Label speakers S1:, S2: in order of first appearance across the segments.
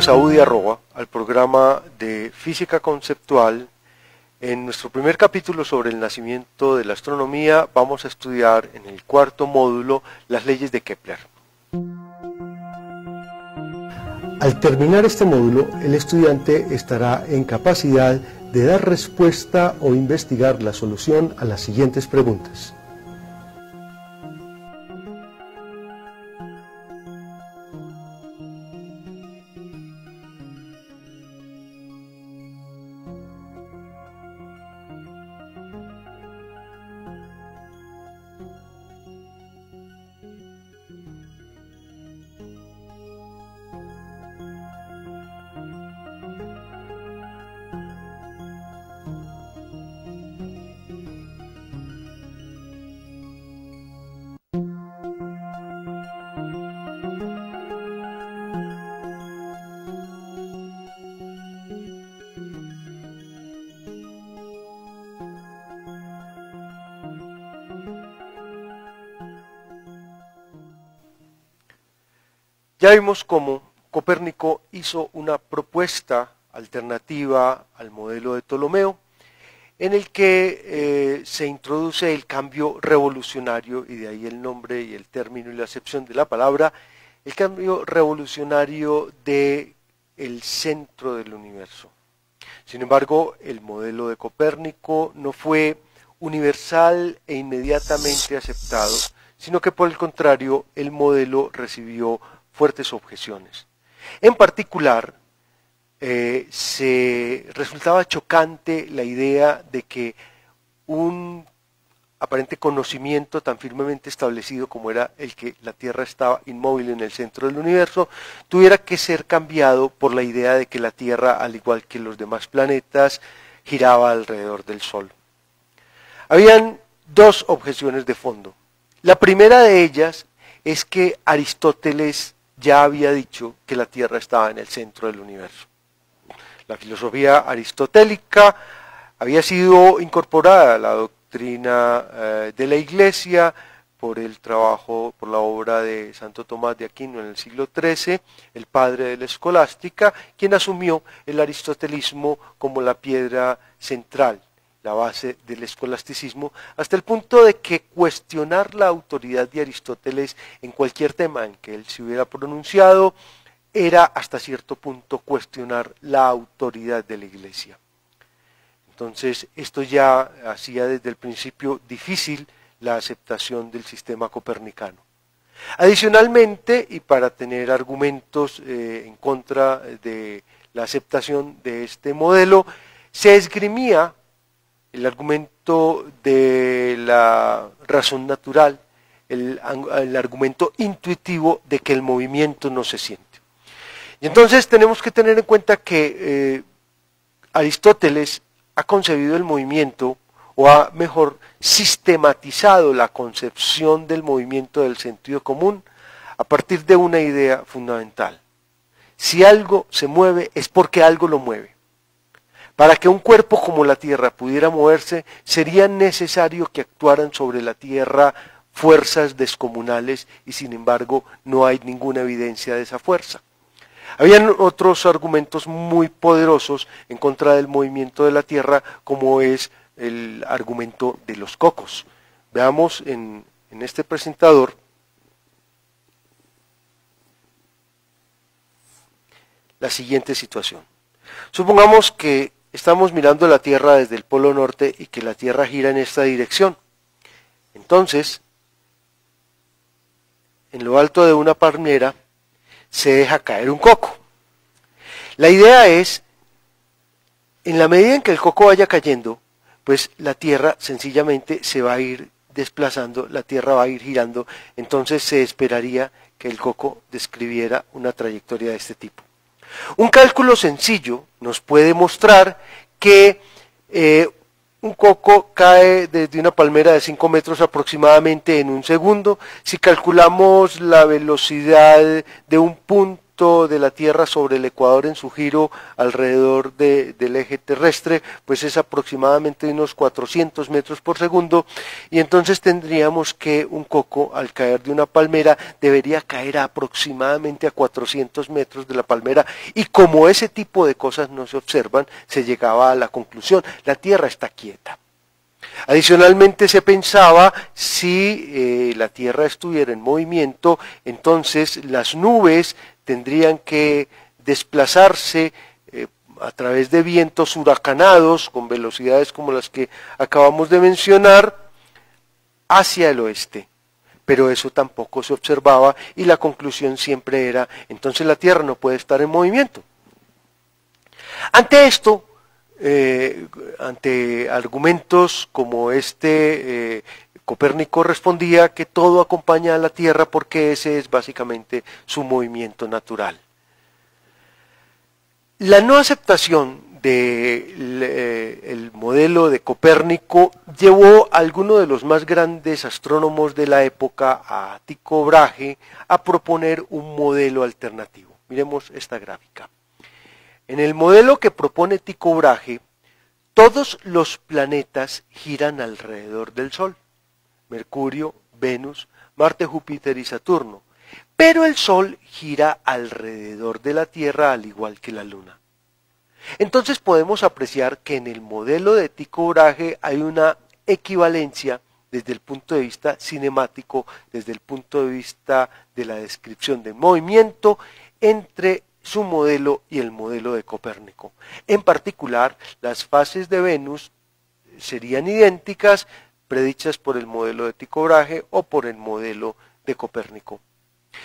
S1: Bienvenidos a UDI Arroba, al programa de Física Conceptual. En nuestro primer capítulo sobre el nacimiento de la astronomía vamos a estudiar en el cuarto módulo las leyes de Kepler. Al terminar este módulo, el estudiante estará en capacidad de dar respuesta o investigar la solución a las siguientes preguntas. Ya vimos cómo Copérnico hizo una propuesta alternativa al modelo de Ptolomeo, en el que se introduce el cambio revolucionario, y de ahí el nombre y el término y la acepción de la palabra, el cambio revolucionario del centro del universo. Sin embargo, el modelo de Copérnico no fue universal e inmediatamente aceptado, sino que por el contrario, el modelo recibió fuertes objeciones. En particular, se resultaba chocante la idea de que un aparente conocimiento tan firmemente establecido como era el que la Tierra estaba inmóvil en el centro del universo, tuviera que ser cambiado por la idea de que la Tierra, al igual que los demás planetas, giraba alrededor del Sol. Habían dos objeciones de fondo. La primera de ellas es que Aristóteles ya había dicho que la Tierra estaba en el centro del universo. La filosofía aristotélica había sido incorporada a la doctrina de la Iglesia por el trabajo, por la obra de Santo Tomás de Aquino en el siglo XIII, el padre de la escolástica, quien asumió el aristotelismo como la piedra central, la base del escolasticismo, hasta el punto de que cuestionar la autoridad de Aristóteles en cualquier tema en que él se hubiera pronunciado era hasta cierto punto cuestionar la autoridad de la Iglesia. Entonces, esto ya hacía desde el principio difícil la aceptación del sistema copernicano. Adicionalmente, y para tener argumentos en contra de la aceptación de este modelo, se esgrimía el argumento de la razón natural, el argumento intuitivo de que el movimiento no se siente. Y entonces tenemos que tener en cuenta que Aristóteles ha concebido el movimiento, o ha mejor sistematizado la concepción del movimiento del sentido común a partir de una idea fundamental. Si algo se mueve es porque algo lo mueve. Para que un cuerpo como la Tierra pudiera moverse, sería necesario que actuaran sobre la Tierra fuerzas descomunales y sin embargo no hay ninguna evidencia de esa fuerza. Habían otros argumentos muy poderosos en contra del movimiento de la Tierra, como es el argumento de los cocos. Veamos en este presentador la siguiente situación. Supongamos que estamos mirando la Tierra desde el Polo Norte y que la Tierra gira en esta dirección. Entonces, en lo alto de una palmera se deja caer un coco. La idea es, en la medida en que el coco vaya cayendo, pues la Tierra sencillamente se va a ir desplazando, la Tierra va a ir girando, entonces se esperaría que el coco describiera una trayectoria de este tipo. Un cálculo sencillo nos puede mostrar que un coco cae desde una palmera de 5 metros aproximadamente en un segundo. Si calculamos la velocidad de un punto movimiento de la Tierra sobre el ecuador en su giro alrededor del eje terrestre, pues es aproximadamente unos 400 metros por segundo, y entonces tendríamos que un coco al caer de una palmera debería caer aproximadamente a 400 metros de la palmera, y como ese tipo de cosas no se observan, se llegaba a la conclusión: la Tierra está quieta. Adicionalmente se pensaba, si la Tierra estuviera en movimiento, entonces las nubes tendrían que desplazarse a través de vientos huracanados con velocidades como las que acabamos de mencionar hacia el oeste. Pero eso tampoco se observaba y la conclusión siempre era: entonces la Tierra no puede estar en movimiento. Ante esto, ante argumentos como este, Copérnico respondía que todo acompaña a la Tierra porque ese es básicamente su movimiento natural. La no aceptación del modelo de Copérnico llevó a alguno de los más grandes astrónomos de la época, a Tycho Brahe, a proponer un modelo alternativo. Miremos esta gráfica. En el modelo que propone Tycho Brahe, todos los planetas giran alrededor del Sol: Mercurio, Venus, Marte, Júpiter y Saturno. Pero el Sol gira alrededor de la Tierra al igual que la Luna. Entonces podemos apreciar que en el modelo de Tycho Brahe hay una equivalencia desde el punto de vista cinemático, desde el punto de vista de la descripción del movimiento, entre su modelo y el modelo de Copérnico. En particular, las fases de Venus serían idénticas, predichas por el modelo de Tycho Brahe o por el modelo de Copérnico.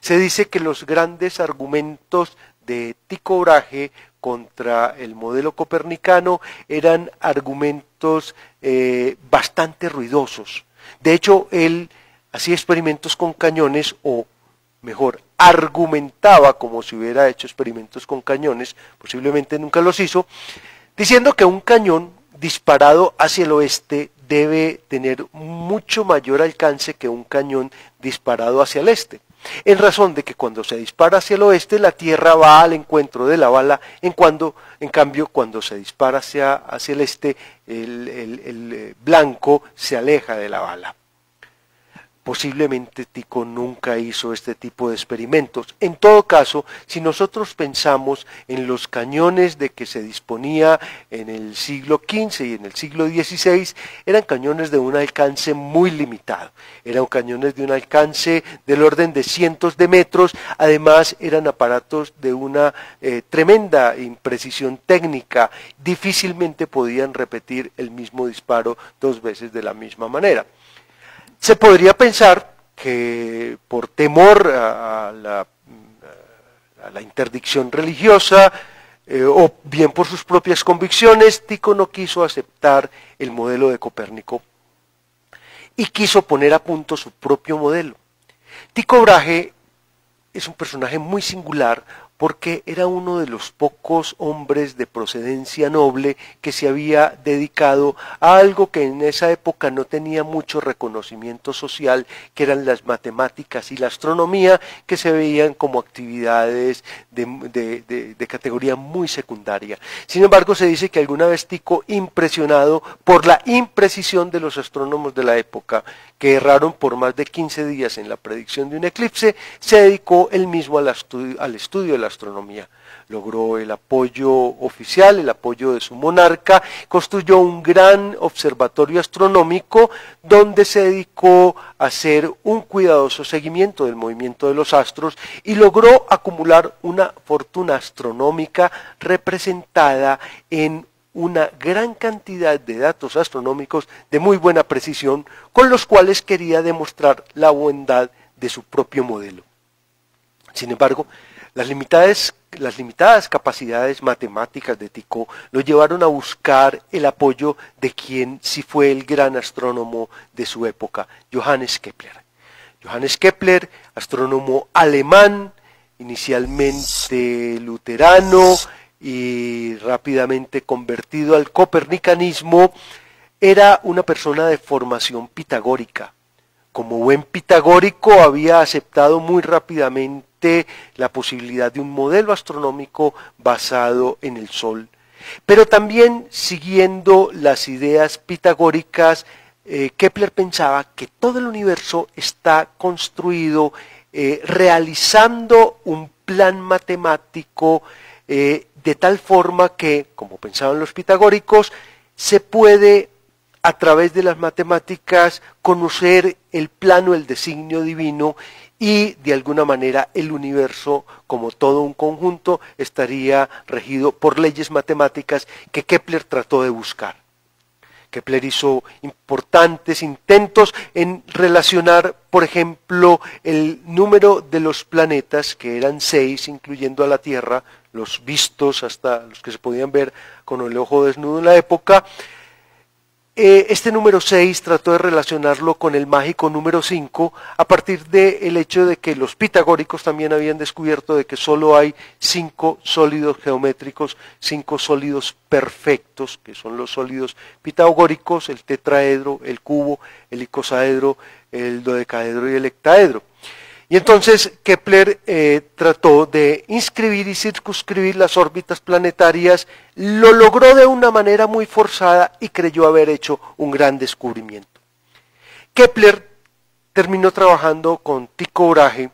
S1: Se dice que los grandes argumentos de Tycho Brahe contra el modelo copernicano eran argumentos bastante ruidosos. De hecho, él hacía experimentos con cañones, o mejor, argumentaba como si hubiera hecho experimentos con cañones, posiblemente nunca los hizo, diciendo que un cañón disparado hacia el oeste debe tener mucho mayor alcance que un cañón disparado hacia el este, en razón de que cuando se dispara hacia el oeste la Tierra va al encuentro de la bala, en cambio cuando se dispara hacia el este el blanco se aleja de la bala. Posiblemente Tycho nunca hizo este tipo de experimentos. En todo caso, si nosotros pensamos en los cañones de que se disponía en el siglo XV y en el siglo XVI, eran cañones de un alcance muy limitado. Eran cañones de un alcance del orden de cientos de metros. Además, eran aparatos de una tremenda imprecisión técnica. Difícilmente podían repetir el mismo disparo dos veces de la misma manera. Se podría pensar que por temor a la interdicción religiosa o bien por sus propias convicciones, Tycho no quiso aceptar el modelo de Copérnico y quiso poner a punto su propio modelo. Tycho Brahe es un personaje muy singular porque era uno de los pocos hombres de procedencia noble que se había dedicado a algo que en esa época no tenía mucho reconocimiento social, que eran las matemáticas y la astronomía, que se veían como actividades de categoría muy secundaria. Sin embargo, se dice que alguna vez Tycho, impresionado por la imprecisión de los astrónomos de la época, que erraron por más de 15 días en la predicción de un eclipse, se dedicó él mismo al estudio de la astronomía. Logró el apoyo oficial, el apoyo de su monarca, construyó un gran observatorio astronómico donde se dedicó a hacer un cuidadoso seguimiento del movimiento de los astros y logró acumular una fortuna astronómica representada en una gran cantidad de datos astronómicos de muy buena precisión, con los cuales quería demostrar la bondad de su propio modelo. Sin embargo, las limitadas capacidades matemáticas de Tycho lo llevaron a buscar el apoyo de quien sí fue el gran astrónomo de su época, Johannes Kepler. Johannes Kepler, astrónomo alemán, inicialmente luterano, y rápidamente convertido al copernicanismo, era una persona de formación pitagórica. Como buen pitagórico había aceptado muy rápidamente permite la posibilidad de un modelo astronómico basado en el Sol. Pero también, siguiendo las ideas pitagóricas, Kepler pensaba que todo el universo está construido realizando un plan matemático de tal forma que, como pensaban los pitagóricos, se puede a través de las matemáticas conocer el plano, el designio divino, y de alguna manera el universo como todo un conjunto estaría regido por leyes matemáticas que Kepler trató de buscar. Kepler hizo importantes intentos en relacionar, por ejemplo, el número de los planetas, que eran 6, incluyendo a la Tierra, los vistos hasta los que se podían ver con el ojo desnudo en la época. Este número 6 trató de relacionarlo con el mágico número 5 a partir del hecho de que los pitagóricos también habían descubierto de que solo hay 5 sólidos geométricos, 5 sólidos perfectos, que son los sólidos pitagóricos, el tetraedro, el cubo, el icosaedro, el dodecaedro y el hectaedro. Y entonces Kepler trató de inscribir y circunscribir las órbitas planetarias, lo logró de una manera muy forzada y creyó haber hecho un gran descubrimiento. Kepler terminó trabajando con Tycho Brahe,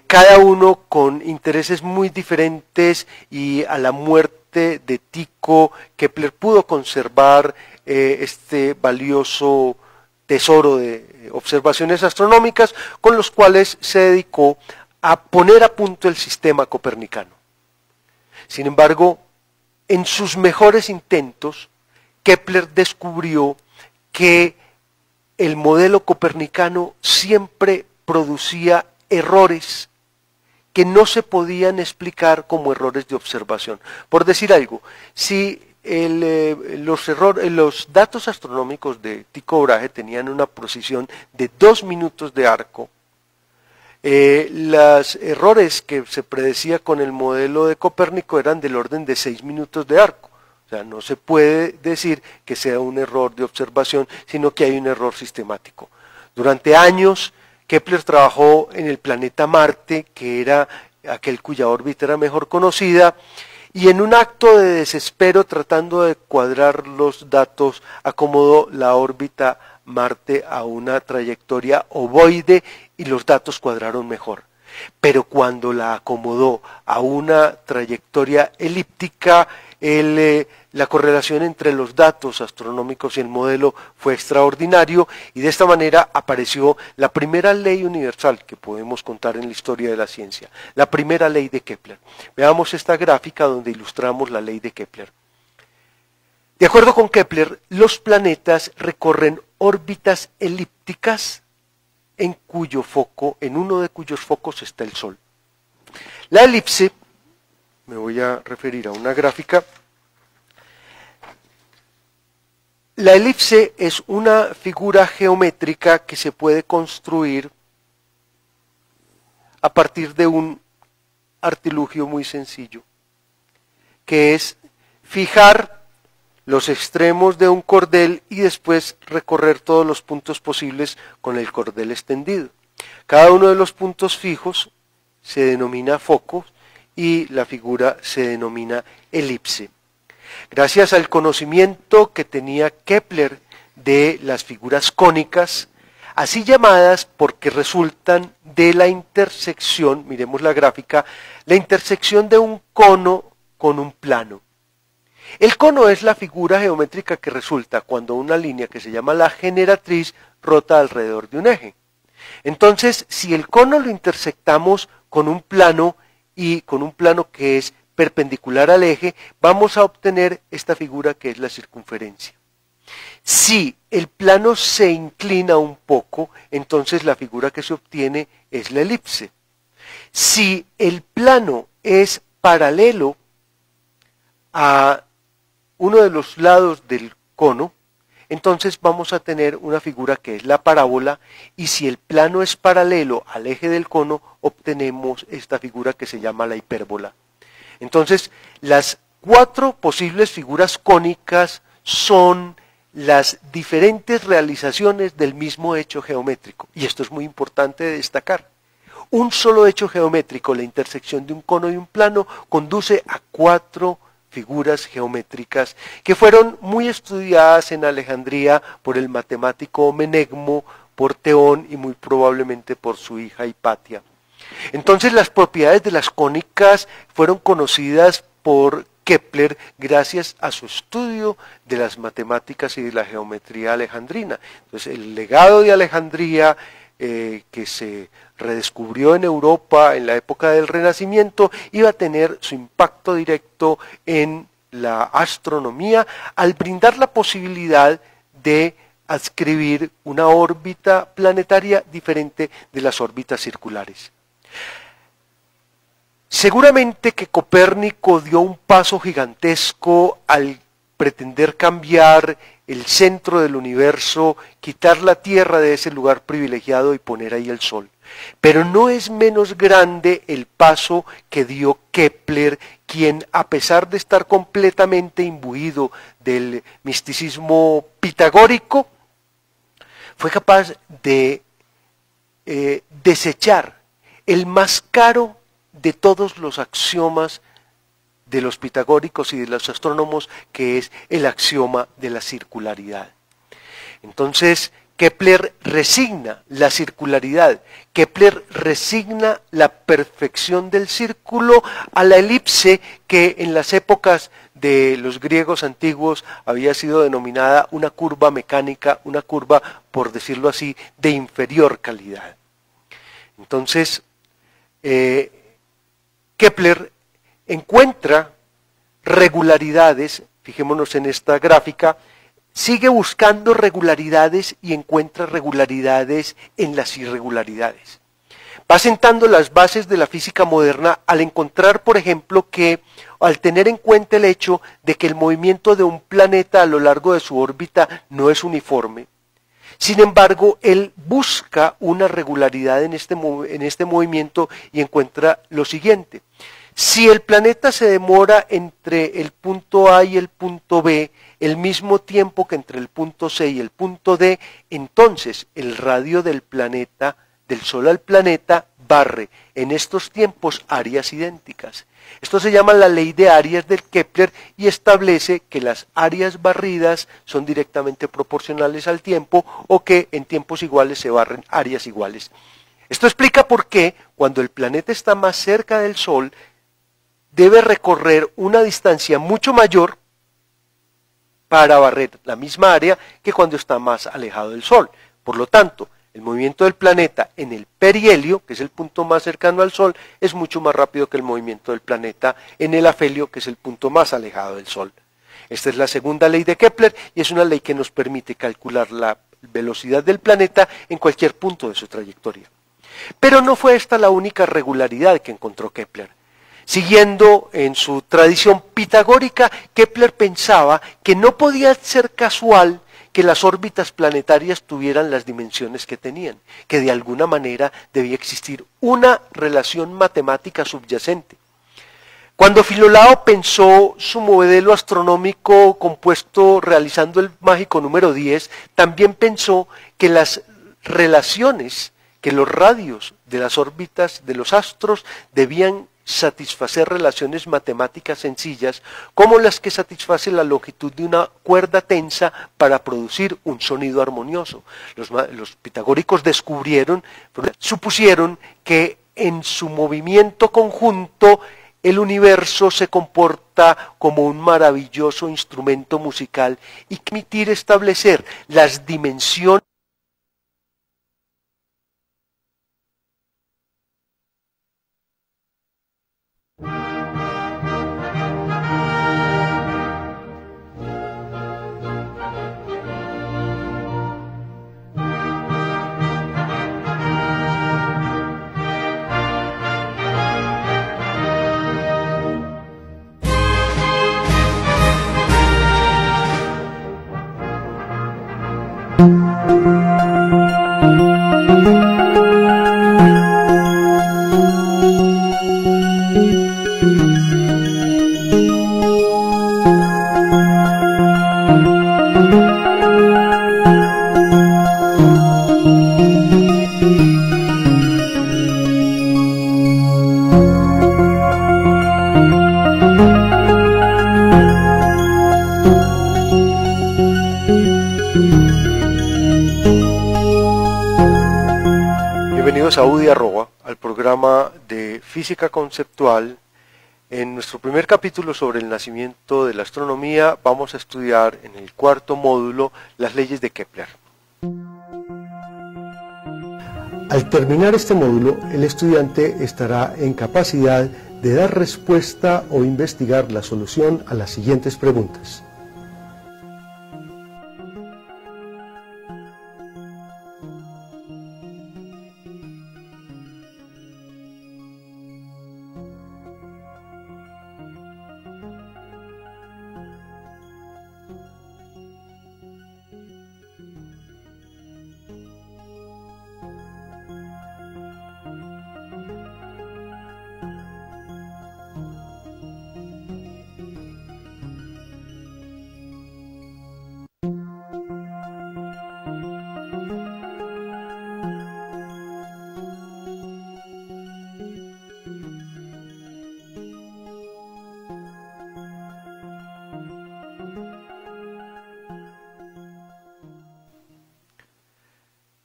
S1: cada uno con intereses muy diferentes, y a la muerte de Tycho, Kepler pudo conservar este valioso tesoro de observaciones astronómicas con los cuales se dedicó a poner a punto el sistema copernicano. Sin embargo, en sus mejores intentos, Kepler descubrió que el modelo copernicano siempre producía errores que no se podían explicar como errores de observación. Por decir algo, si los datos astronómicos de Tycho Brahe tenían una precisión de 2 minutos de arco, los errores que se predecía con el modelo de Copérnico eran del orden de 6 minutos de arco. O sea, no se puede decir que sea un error de observación, sino que hay un error sistemático. Durante años, Kepler trabajó en el planeta Marte, que era aquel cuya órbita era mejor conocida, y en un acto de desespero, tratando de cuadrar los datos, acomodó la órbita Marte a una trayectoria ovoide y los datos cuadraron mejor. Pero cuando la acomodó a una trayectoria elíptica, la correlación entre los datos astronómicos y el modelo fue extraordinario, y de esta manera apareció la primera ley universal que podemos contar en la historia de la ciencia, la primera ley de Kepler. Veamos esta gráfica donde ilustramos la ley de Kepler. De acuerdo con Kepler, los planetas recorren órbitas elípticas en uno de cuyos focos está el Sol. La elipse, me voy a referir a una gráfica. La elipse es una figura geométrica que se puede construir a partir de un artilugio muy sencillo, que es fijar los extremos de un cordel y después recorrer todos los puntos posibles con el cordel extendido. Cada uno de los puntos fijos se denomina foco y la figura se denomina elipse. Gracias al conocimiento que tenía Kepler de las figuras cónicas, así llamadas porque resultan de la intersección, miremos la gráfica, la intersección de un cono con un plano. El cono es la figura geométrica que resulta cuando una línea que se llama la generatriz rota alrededor de un eje. Entonces, si el cono lo intersectamos con un plano y con un plano que es perpendicular al eje, vamos a obtener esta figura que es la circunferencia. Si el plano se inclina un poco, entonces la figura que se obtiene es la elipse. Si el plano es paralelo a uno de los lados del cono, entonces vamos a tener una figura que es la parábola, y si el plano es paralelo al eje del cono, obtenemos esta figura que se llama la hipérbola. Entonces, las 4 posibles figuras cónicas son las diferentes realizaciones del mismo hecho geométrico, y esto es muy importante de destacar. Un solo hecho geométrico, la intersección de un cono y un plano, conduce a 4 figuras geométricas que fueron muy estudiadas en Alejandría por el matemático Menegmo, por Teón y muy probablemente por su hija Hipatia. Entonces las propiedades de las cónicas fueron conocidas por Kepler gracias a su estudio de las matemáticas y de la geometría alejandrina. Entonces el legado de Alejandría que se redescubrió en Europa en la época del Renacimiento iba a tener su impacto directo en la astronomía al brindar la posibilidad de adscribir una órbita planetaria diferente de las órbitas circulares. Seguramente que Copérnico dio un paso gigantesco al pretender cambiar el centro del universo, quitar la Tierra de ese lugar privilegiado y poner ahí el Sol. Pero no es menos grande el paso que dio Kepler, quien a pesar de estar completamente imbuido del misticismo pitagórico, fue capaz de desechar el más caro de todos los axiomas de los pitagóricos y de los astrónomos, que es el axioma de la circularidad. Entonces, Kepler resigna la circularidad, Kepler resigna la perfección del círculo a la elipse que en las épocas de los griegos antiguos había sido denominada una curva mecánica, una curva, por decirlo así, de inferior calidad. Entonces, Kepler encuentra regularidades, fijémonos en esta gráfica, sigue buscando regularidades y encuentra regularidades en las irregularidades. Va sentando las bases de la física moderna al encontrar, por ejemplo, que al tener en cuenta el hecho de que el movimiento de un planeta a lo largo de su órbita no es uniforme, sin embargo, él busca una regularidad en este movimiento y encuentra lo siguiente. Si el planeta se demora entre el punto A y el punto B el mismo tiempo que entre el punto C y el punto D, entonces el radio del planeta, del Sol al planeta, barre en estos tiempos áreas idénticas. Esto se llama la ley de áreas del Kepler y establece que las áreas barridas son directamente proporcionales al tiempo o que en tiempos iguales se barren áreas iguales. Esto explica por qué cuando el planeta está más cerca del Sol debe recorrer una distancia mucho mayor para barrer la misma área que cuando está más alejado del Sol. Por lo tanto, el movimiento del planeta en el perihelio, que es el punto más cercano al Sol, es mucho más rápido que el movimiento del planeta en el afelio, que es el punto más alejado del Sol. Esta es la segunda ley de Kepler y es una ley que nos permite calcular la velocidad del planeta en cualquier punto de su trayectoria. Pero no fue esta la única regularidad que encontró Kepler. Siguiendo en su tradición pitagórica, Kepler pensaba que no podía ser casual que las órbitas planetarias tuvieran las dimensiones que tenían, que de alguna manera debía existir una relación matemática subyacente. Cuando Filolao pensó su modelo astronómico compuesto realizando el mágico número 10, también pensó que las relaciones, que los radios de las órbitas de los astros debían satisfacer relaciones matemáticas sencillas como las que satisface la longitud de una cuerda tensa para producir un sonido armonioso. Los pitagóricos supusieron que en su movimiento conjunto el universo se comporta como un maravilloso instrumento musical y permitir establecer las dimensiones Bienvenidos a UDI Arroba, al programa de Física Conceptual. En nuestro primer capítulo sobre el nacimiento de la astronomía vamos a estudiar en el cuarto módulo las leyes de Kepler. Al terminar este módulo, el estudiante estará en capacidad de dar respuesta o investigar la solución a las siguientes preguntas.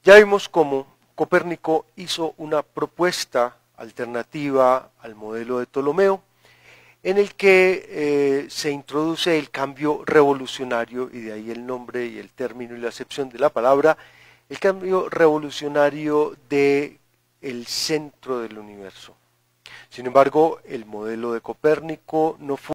S1: Ya vimos cómo Copérnico hizo una propuesta alternativa al modelo de Ptolomeo, en el que se introduce el cambio revolucionario, y de ahí el nombre y el término y la acepción de la palabra, el cambio revolucionario del centro del universo. Sin embargo, el modelo de Copérnico no fue